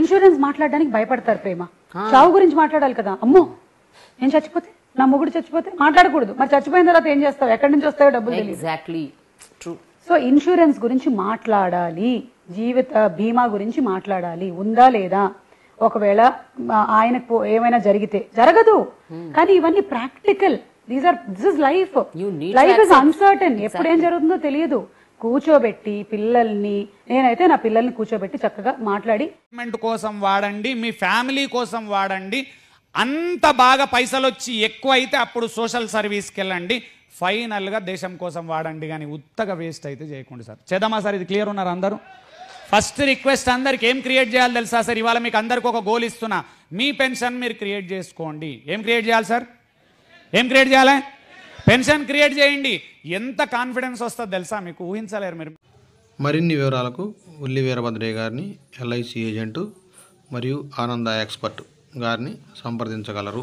Insurance మాట్లాడడానికి భయపడతారు. ప్రేమ చావు గురించి మాట్లాడాలి కదా, అమ్మో నేను చచ్చిపోతే, నా మొగుడు చచ్చిపోతే మాట్లాడకూడదు. మరి చచ్చిపోయిన తర్వాత ఏం చేస్తావు, ఎక్కడి నుంచి వస్తాయో డబ్బులు తెలియదు. సో ఇన్సూరెన్స్ గురించి మాట్లాడాలి, జీవిత బీమా గురించి మాట్లాడాలి, ఉందా లేదా. ఒకవేళ ఆయనకు ఏమైనా జరిగితే జరగదు, కానీ ఇవన్నీ practical. This is life. Life is uncertain. ఎప్పుడేం జరుగుతుందో తెలియదు. కూర్చోబెట్టి పిల్లల్ని, నేనైతే నా పిల్లల్ని కూర్చోబెట్టి చక్కగా మాట్లాడి కోసం వాడండి, మీ ఫ్యామిలీ కోసం వాడండి. అంత బాగా పైసలు వచ్చి ఎక్కువ అయితే అప్పుడు సోషల్ సర్వీస్కి వెళ్ళండి. ఫైనల్గా దేశం కోసం వాడండి, కానీ ఉత్తగా వేస్ట్ అయితే చేయకండి సార్. చేద్దామా సార్? ఇది క్లియర్ ఉన్నారు అందరూ? ఫస్ట్ రిక్వెస్ట్ అందరికి ఏం క్రియేట్ చేయాలి తెలుసా సార్? ఇవాళ మీకు అందరికి ఒక గోల్ ఇస్తున్నా. మీ పెన్షన్ మీరు క్రియేట్ చేసుకోండి. ఏం క్రియేట్ చేయాలి సార్? ఏం క్రియేట్ చేయాలి? పెన్షన్ క్రియేట్ చేయండి. ఎంత కాన్ఫిడెన్స్ వస్తుందో తెలుసా మీకు, ఊహించలేరు మీరు. మరిన్ని వివరాలకు ఉల్లి వీరభద్రయ్య గారిని, ఎల్ఐసి ఏజెంటు మరియు ఆనంద ఎక్స్పర్ట్ గారిని సంప్రదించగలరు.